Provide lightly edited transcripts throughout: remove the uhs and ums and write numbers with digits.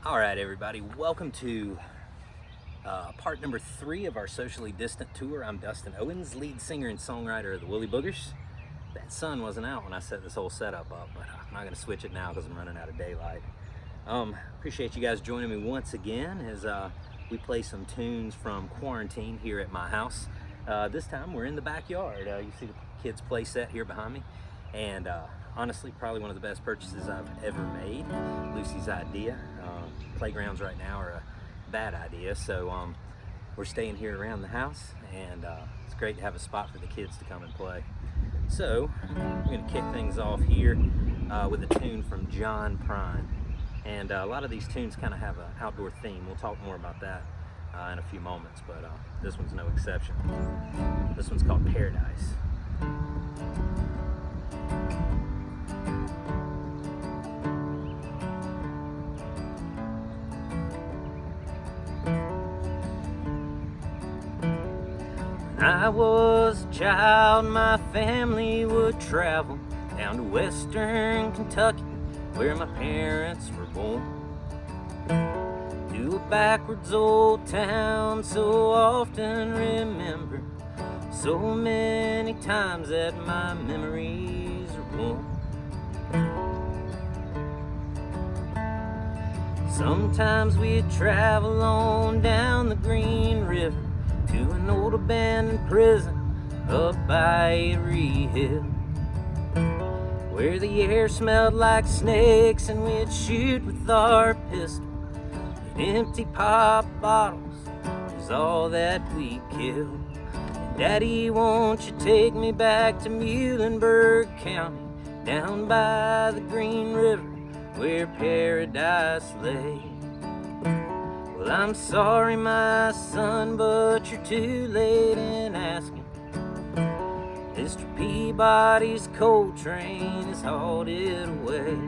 All right, everybody, welcome to part number 3 of our socially distant tour. I'm Dustin Owens, lead singer and songwriter of the Woolyboogers. That sun wasn't out when I set this whole setup up, but I'm not going to switch it now because I'm running out of daylight. Appreciate you guys joining me once again as we play some tunes from quarantine here at my house. This time we're in the backyard. You see the kids' play set here behind me, and honestly, probably one of the best purchases I've ever made. Lucy's idea. Playgrounds right now are a bad idea, so we're staying here around the house, and it's great to have a spot for the kids to come and play. So we're going to kick things off here with a tune from Prine, and a lot of these tunes kind of have an outdoor theme. We'll talk more about that in a few moments, but this one's no exception. This one's called Paradise. When I was a child, my family would travel down to western Kentucky, where my parents were born, to a backwards old town so often remembered, so many times that my memories are worn. Sometimes we'd travel on down the Green River to an old abandoned prison up by Erie Hill, where the air smelled like snakes and we'd shoot with our pistol, and empty pop bottles was all that we killed. And Daddy, won't you take me back to Muhlenberg County, down by the Green River where paradise lay? Well, I'm sorry, my son, but you're too late in asking. Mr. Peabody's coal train is halted away.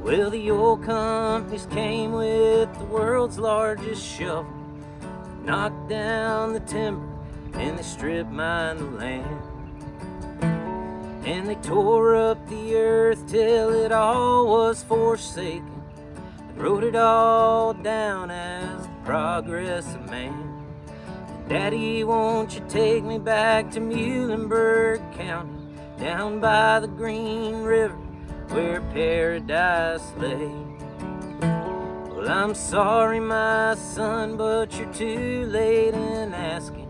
Well, the oil companies came with the world's largest shovel, knocked down the timber and they strip mined the land, and they tore up the earth till it all was forsaken, and wrote it all down as the progress of man. And Daddy, won't you take me back to Muhlenberg County, down by the Green River where paradise lay? Well, I'm sorry, my son, but you're too late in asking.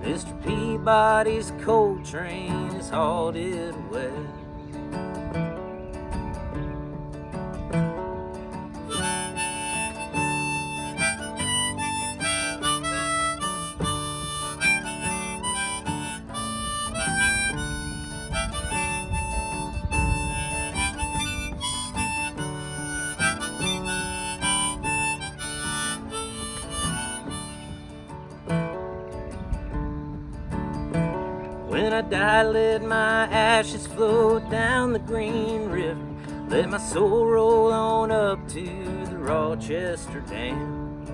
Mr. Peabody's coal train is halted away. When I die, let my ashes float down the Green River, let my soul roll on up to the Rochester Dam.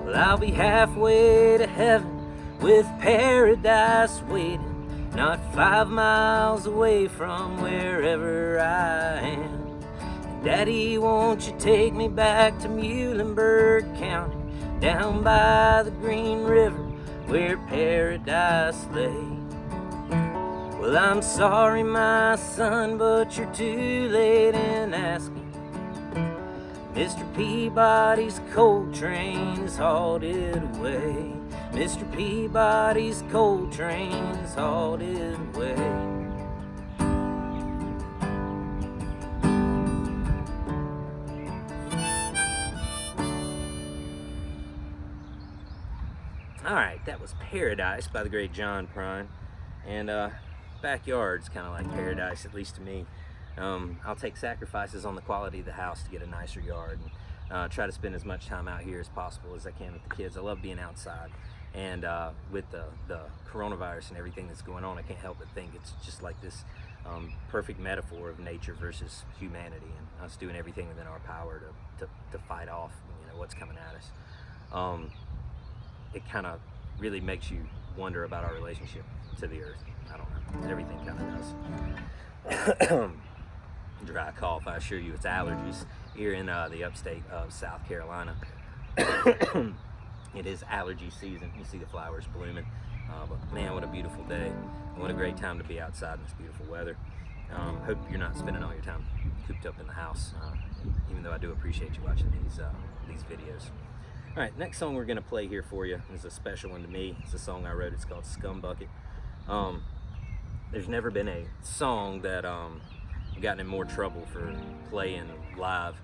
Well, I'll be halfway to heaven with paradise waiting, not 5 miles away from wherever I am. And Daddy, won't you take me back to Muhlenberg County, down by the Green River where paradise lay? Well, I'm sorry, my son, but you're too late in asking. Mr. Peabody's coal train is halted away. Mr. Peabody's coal train is halted away. Alright, that was Paradise by the great Prine. And backyard's kind of like paradise, at least to me. I'll take sacrifices on the quality of the house to get a nicer yard, and try to spend as much time out here as possible as I can with the kids. I love being outside, and with the coronavirus and everything that's going on, I can't help but think it's just like this perfect metaphor of nature versus humanity, and us doing everything within our power to fight off, you know, what's coming at us. It kind of really makes you wonder about our relationship to the earth. I don't know, everything kind of does. Dry cough, I assure you it's allergies here in the upstate of South Carolina. It is allergy season. You see the flowers blooming, but man, what a beautiful day. What a great time to be outside in this beautiful weather. Hope you're not spending all your time cooped up in the house, even though I do appreciate you watching these videos. All right, next song we're gonna play here for you is a special one to me. It's a song I wrote. It's called Scum Bucket. There's never been a song that I've gotten in more trouble for playing live,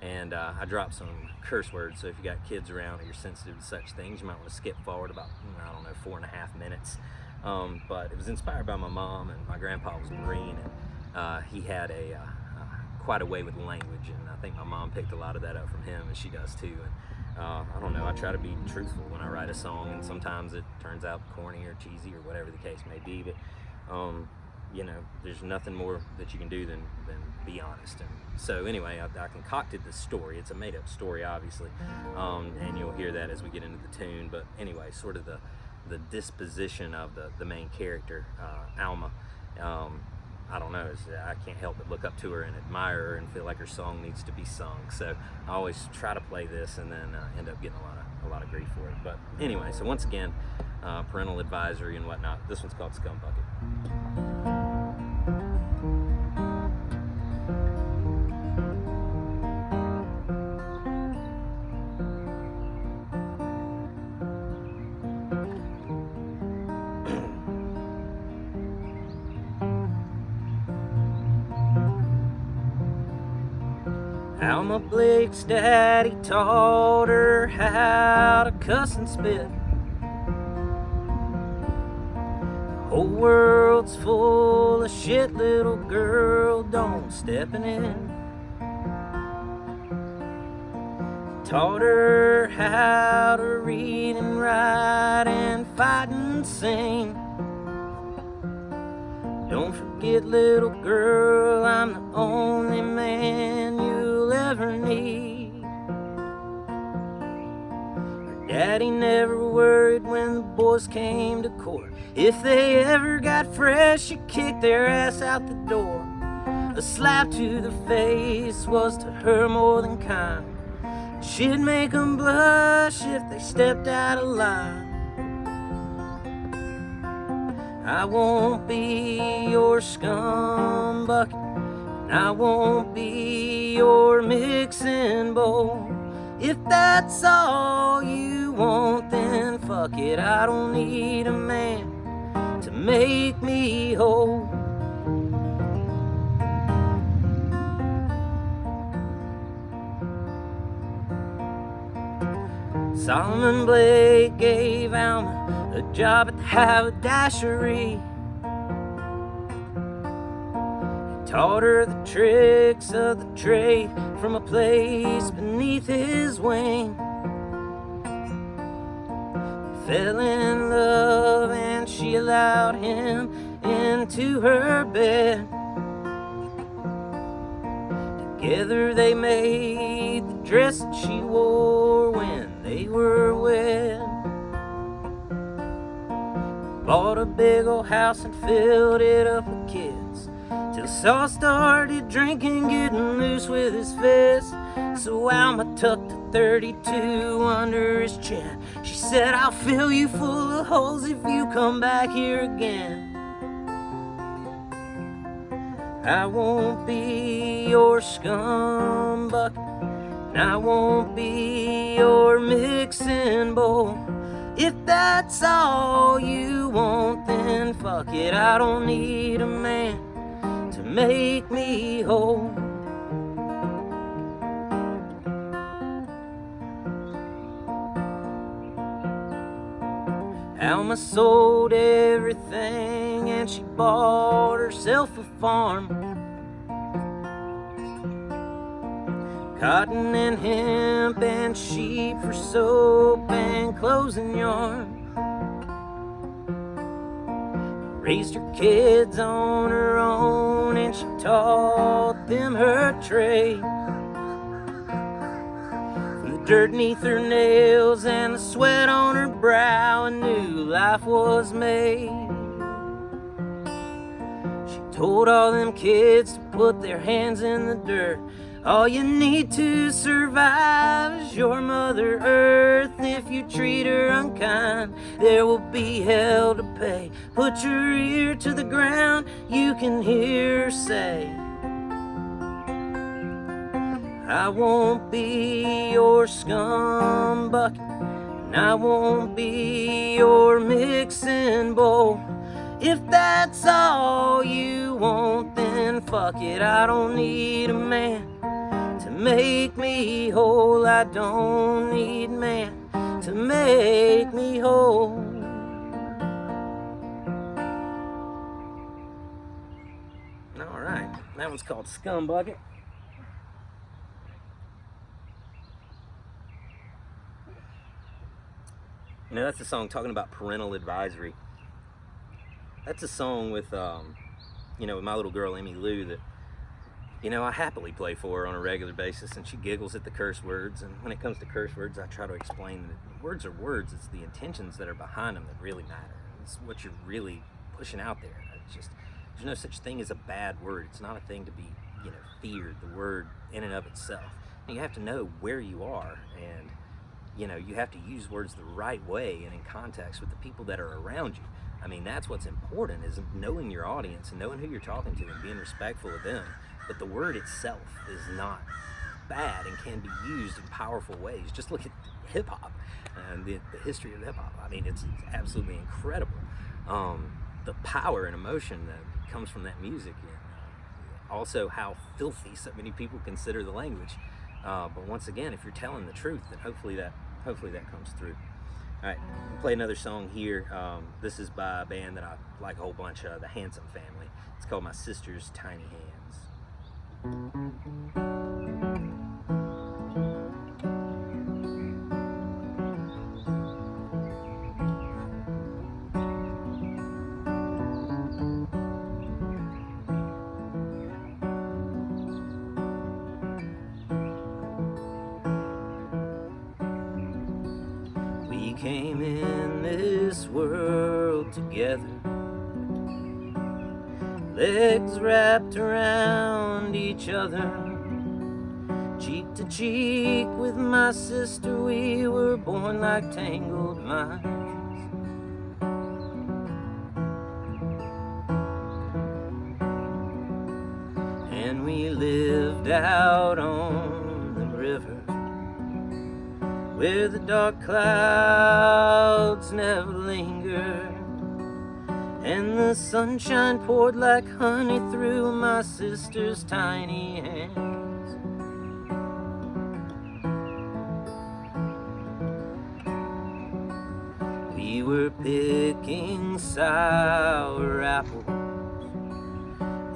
and I dropped some curse words, so if you got kids around or you're sensitive to such things, you might want to skip forward about, I don't know, 4.5 minutes. But it was inspired by my mom, and my grandpa was a Marine, and he had quite a way with language, and I think my mom picked a lot of that up from him, and she does too. And I don't know, I try to be truthful when I write a song, and sometimes it turns out corny or cheesy or whatever the case may be, but you know, there's nothing more that you can do than be honest. And so anyway, I concocted this story. It's a made-up story, obviously, and you'll hear that as we get into the tune. But anyway, sort of the disposition of the main character, Alma. I don't know, I can't help but look up to her and admire her and feel like her song needs to be sung. So I always try to play this and then end up getting a lot of grief for it. But anyway, so once again, parental advisory and whatnot. This one's called Scum Bucket. Alma Blake's daddy taught her how to cuss and spit. The whole world's full of shit, little girl, don't step in it. Taught her how to read and write and fight and sing. Don't forget, little girl, I'm the only man you'll ever need. Her daddy never worried when the boys came to court. If they ever got fresh, you kicked their ass out the door. A slap to the face was to her more than kind. She'd make 'em blush if they stepped out of line. I won't be your scum bucket, and I won't be your mixing bowl. If that's all you want, then fuck it. I don't need a man to make me whole. Solomon Blake gave Alma a job at the haberdashery. He taught her the tricks of the trade from a place beneath his wing. They fell in love and she allowed him into her bed. Together they made the dress that she wore when they were wed. Bought a big old house and filled it up with kids, till Saul started drinking, getting loose with his fist. So Alma tucked a 32 under his chin. She said, I'll fill you full of holes if you come back here again. I won't be your scum bucket, and I won't be your mixing bowl. If that's all you want, then fuck it. I don't need a man to make me whole. Alma sold everything and she bought herself a farm. Cotton and hemp and sheep for soap and clothes and yarn. raised her kids on her own, and she taught them her trade. From the dirt neath her nails and the sweat on her brow, a new life was made. She told all them kids to put their hands in the dirt. All you need to survive is your Mother Earth. If you treat her unkind, there will be hell to pay. Put your ear to the ground, you can hear her say, I won't be your scum bucket, and I won't be your mixing bowl. If that's all you want, then fuck it. I don't need a man to make me whole. I don't need man to make me whole. All right, that one's called Scum Bucket. You know, that's a song talking about parental advisory. That's a song with, you know, with my little girl, Emmy Lou, that, you know, I happily play for her on a regular basis, and she giggles at the curse words. And when it comes to curse words, I try to explain that words are words. It's the intentions that are behind them that really matter. It's what you're really pushing out there. It's just, there's no such thing as a bad word. It's not a thing to be, you know, feared, the word in and of itself. And you have to know where you are, and, you know, you have to use words the right way and in context with the people that are around you. I mean, that's what's important, is knowing your audience and knowing who you're talking to and being respectful of them. But the word itself is not bad and can be used in powerful ways. Just look at hip-hop and the history of hip-hop. I mean, it's absolutely incredible. The power and emotion that comes from that music, and also how filthy so many people consider the language. But once again, if you're telling the truth, then hopefully that comes through. All right, we'll play another song here. This is by a band that I like a whole bunch of, the Handsome Family. It's called My Sister's Tiny Hands. We came in this world together, legs wrapped around each other, cheek to cheek with my sister. We were born like tangled vines, and we lived out on the river where the dark clouds never lingered, and the sunshine poured like honey through my sister's tiny hands. We were picking sour apples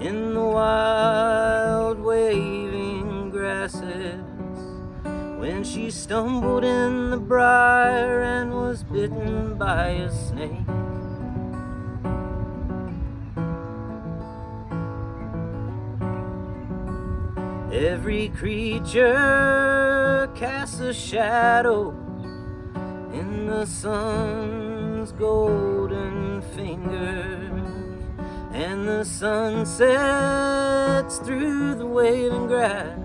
in the wild waving grasses when she stumbled in the briar and was bitten by a snake. Every creature casts a shadow in the sun's golden fingers, and the sun sets through the waving grass,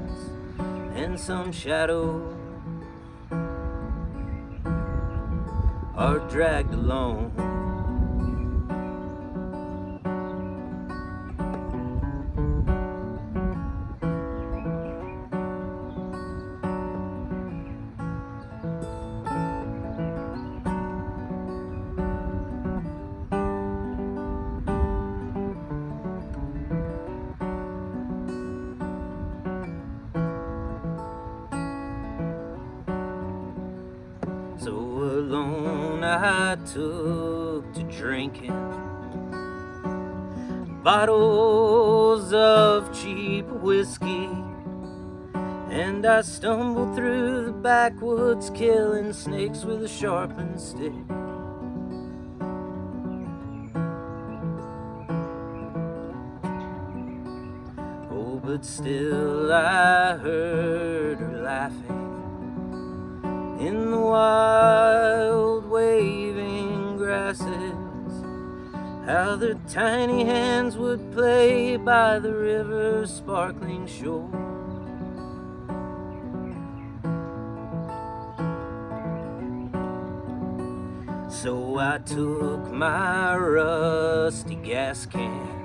and some shadows are dragged along. So alone I took to drinking bottles of cheap whiskey, and I stumbled through the backwoods killing snakes with a sharpened stick. but still I heard her laughing in the wild waving grasses, how their tiny hands would play by the river's sparkling shore. So I took my rusty gas can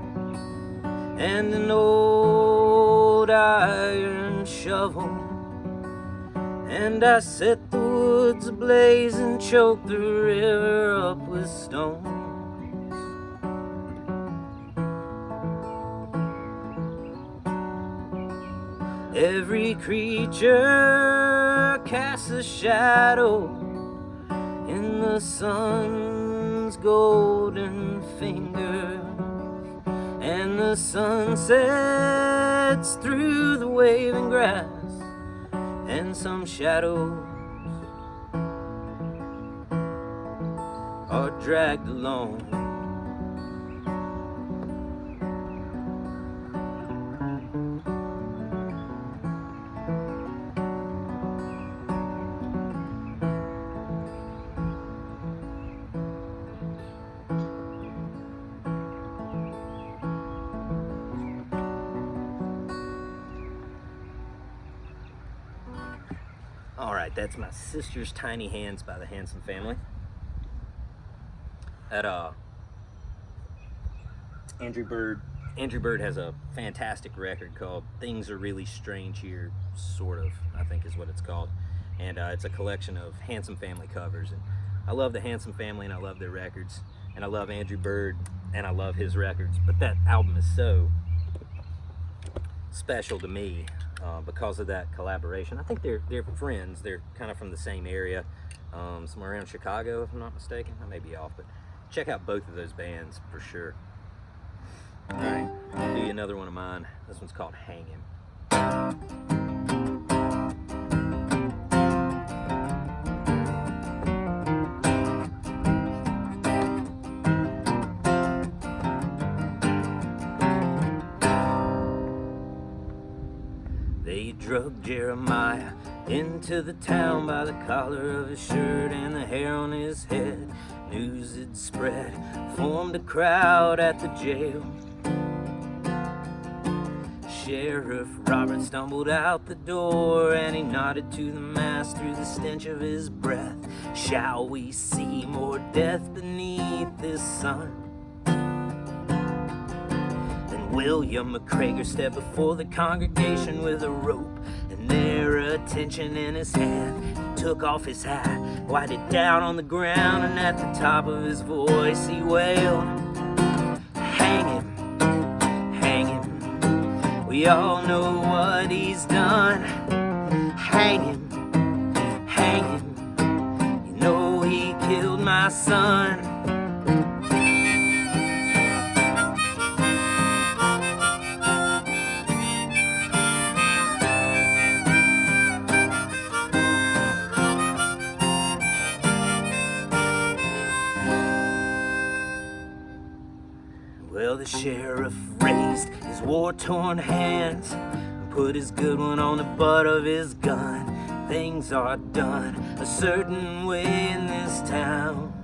and an old iron shovel, and I set the woods ablaze and choked the river up with stones. Every creature casts a shadow in the sun's golden fingers, and the sun sets through the waving grass, and some shadows are dragged along. Alright, that's My Sister's Tiny Hands by the Handsome Family. Andrew Bird has a fantastic record called Things Are Really Strange Here, sort of, I think is what it's called. And it's a collection of Handsome Family covers. And I love the Handsome Family and I love their records. And I love Andrew Bird and I love his records. But that album is so special to me because of that collaboration. I think they're friends. They're kind of from the same area, somewhere around Chicago, if I'm not mistaken. I may be off, but check out both of those bands for sure. All right, I'll do you another one of mine. This one's called Hangin'. They drug Jeremiah into the town by the collar of his shirt and the hair on his head. News had spread, formed a crowd at the jail. Sheriff Robert stumbled out the door and he nodded to the mass through the stench of his breath. Shall we see more death beneath this sun? William McCrager stepped before the congregation with a rope and their attention in his hand. He took off his hat, wiped it down on the ground, and at the top of his voice he wailed, "Hang him, hang him. We all know what he's done. Hang him, hang him. You know he killed my son." Well, the sheriff raised his war-torn hands and put his good one on the butt of his gun. Things are done a certain way in this town.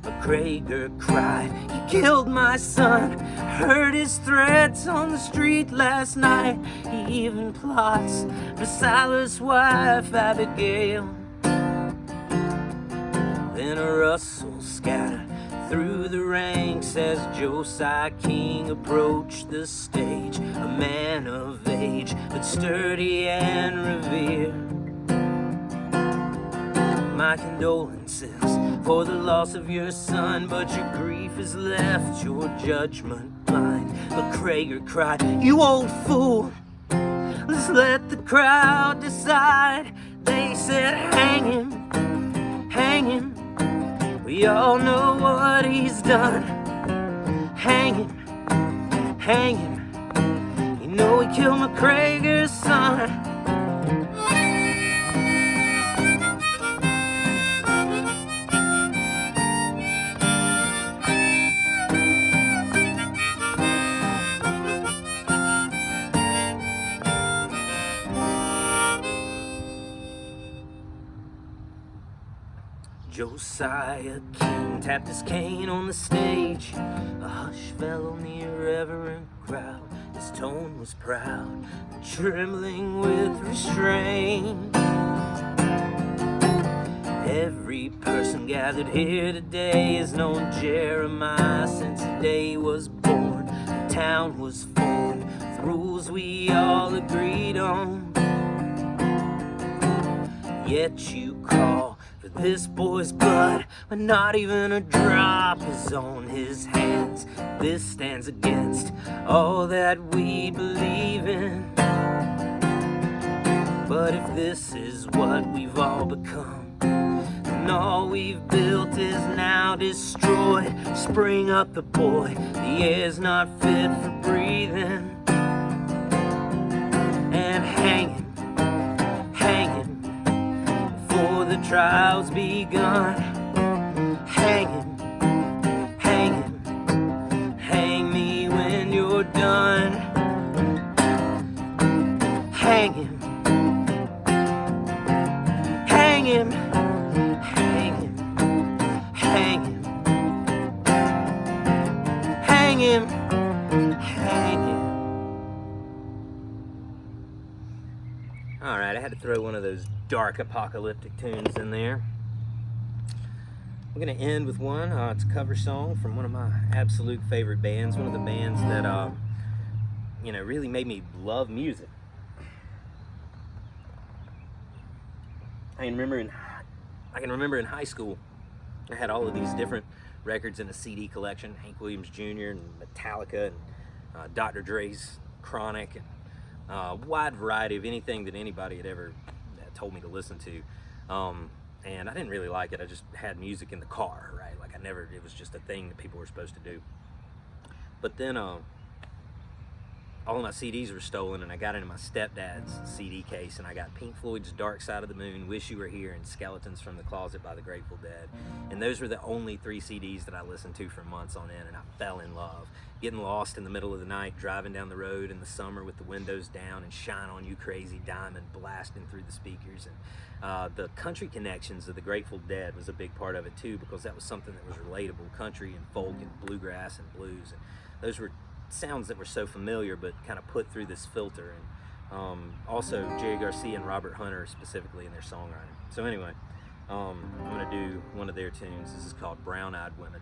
McCrager cried, "He killed my son. Heard his threats on the street last night. He even plots for Silas' wife, Abigail." Then a rustle scattered through the ranks as Josiah King approached the stage, a man of age, but sturdy and revered. "My condolences for the loss of your son, but your grief has left your judgment blind." McCrager cried, "You old fool, let's let the crowd decide." They said, "Hang him, hang him. We all know what he's done. Hang him, hang him. You know he killed McCrager's son." Josiah King tapped his cane on the stage. A hush fell on the irreverent crowd. His tone was proud, trembling with restraint. Every person gathered here today has known Jeremiah since the day he was born. The town was formed, the rules we all agreed on. Yet you call for this boy's blood, but not even a drop is on his hands. This stands against all that we believe in. But if this is what we've all become, and all we've built is now destroyed, spring up the boy, the air's not fit for breathing. And hang him before the trial's begun. Hang me when you're done. Hang him. All right, I had to throw one of those dark apocalyptic tunes in there. I'm gonna end with one. It's a cover song from one of my absolute favorite bands, one of the bands that really made me love music. I can remember in high school, I had all of these different records in a CD collection: Hank Williams Jr. and Metallica and Dr. Dre's Chronic, and a wide variety of anything that anybody had ever told me to listen to. And I didn't really like it. I just had music in the car, right? Like it was just a thing that people were supposed to do. But then all of my CDs were stolen, and I got into my stepdad's CD case, and I got Pink Floyd's Dark Side of the Moon, Wish You Were Here, and Skeletons from the Closet by the Grateful Dead. And those were the only 3 CDs that I listened to for months on end, and I fell in love. Getting lost in the middle of the night, driving down the road in the summer with the windows down, and Shine On You Crazy Diamond blasting through the speakers. And the country connections of the Grateful Dead was a big part of it too, because that was something that was relatable: country and folk and bluegrass and blues. And those were sounds that were so familiar, but kind of put through this filter. And also Jerry Garcia and Robert Hunter specifically in their songwriting. So anyway, I'm gonna do one of their tunes. This is called Brown Eyed Women.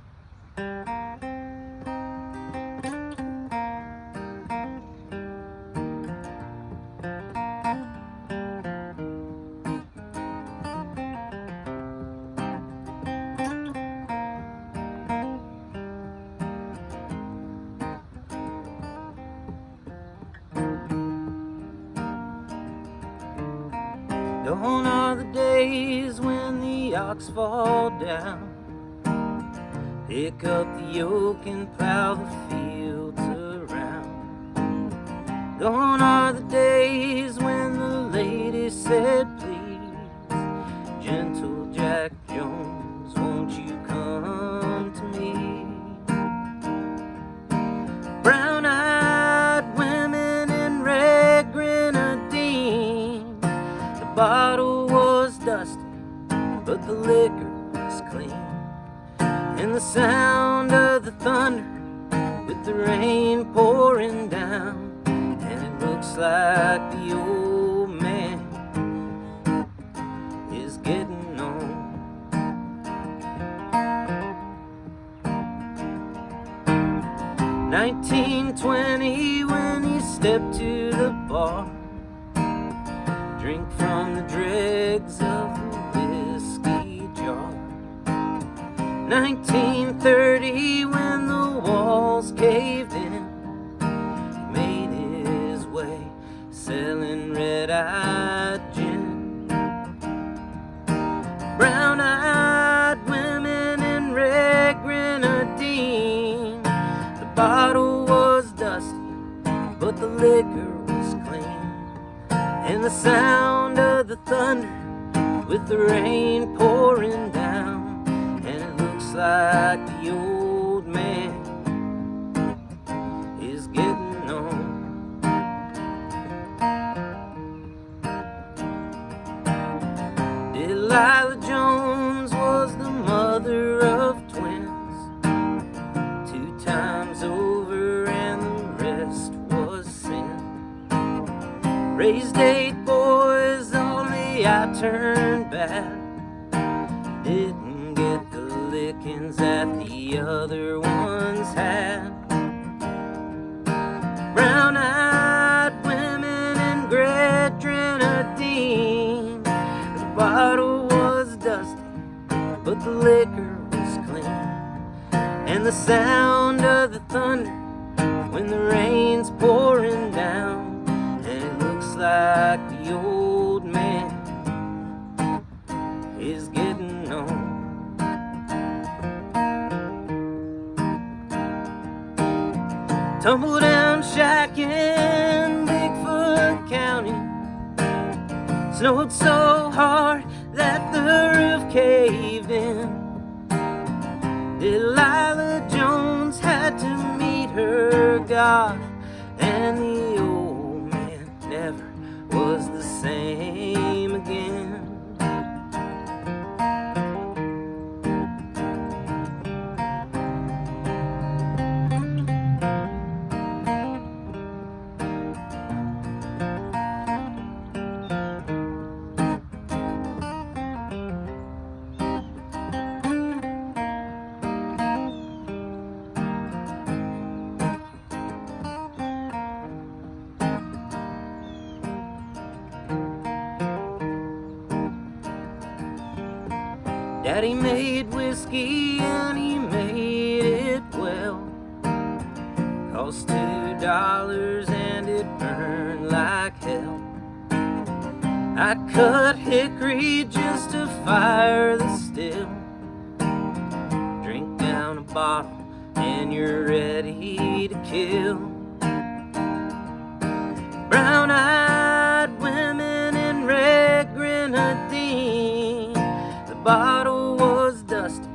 Gone are the days when the ox fall down, pick up the yoke and plow the fields around. Gone are the days when the lady said, please, gentle Jack Jones, won't you come to me? Brown-eyed women in red grenadine. The bottle was dusty, but the liquor was clean. And the sound of the thunder with the rain pouring down. And it looks like the old man is getting on. 1920 when he stepped to the bar, drink from the dregs of the whiskey jar. 1930 when the walls caved in, he made his way selling red-eyed gin. Brown-eyed women in red grenadine. The bottle was dusty, but the liquor was clean. And the sound of the thunder with the rain pouring down. And it looks like the old man is getting on. Delilah Jones was the Raised 8 boys, only I turned bad. Didn't get the lickings that the other ones had. Brown-eyed women and gray grenadine. The bottle was dusty, but the liquor was clean. And the sound of the thunder when the rain's pouring down, and it looks like the old man is getting on. Tumble down shack in Bigfoot County. Snowed so hard that the roof caved in. Delilah Jones had to meet her God, and the old man never was the same again. Daddy made whiskey and he made it well. Cost $2 and it burned like hell. I cut hickory just to fire the still. Drink down a bottle and you're ready to kill. Brown-eyed women in red grenadine. The bottle was dusty,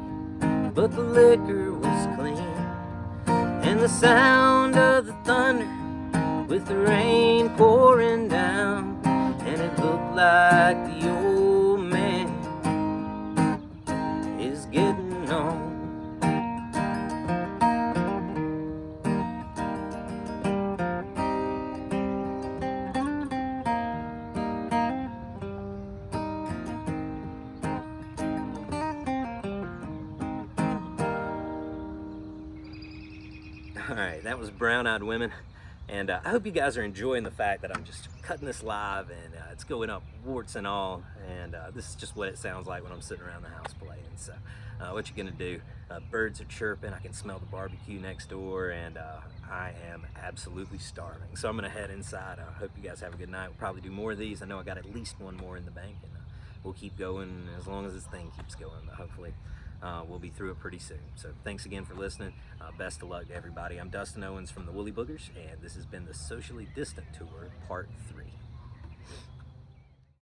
but the liquor was clean. And the sound of the thunder with the rain pouring down, and it looked like the old man is getting on. Alright, that was Brown-Eyed Women, and I hope you guys are enjoying the fact that I'm just cutting this live, and it's going up warts and all, and this is just what it sounds like when I'm sitting around the house playing. So what you're gonna do, birds are chirping, I can smell the barbecue next door, and I am absolutely starving. So I'm gonna head inside. I hope you guys have a good night. We'll probably do more of these. I know I got at least one more in the bank, and we'll keep going as long as this thing keeps going, but hopefully we'll be through it pretty soon. So thanks again for listening. Best of luck to everybody. I'm Dustin Owens from the Woolyboogers, and this has been the Socially Distant Tour, Part 3.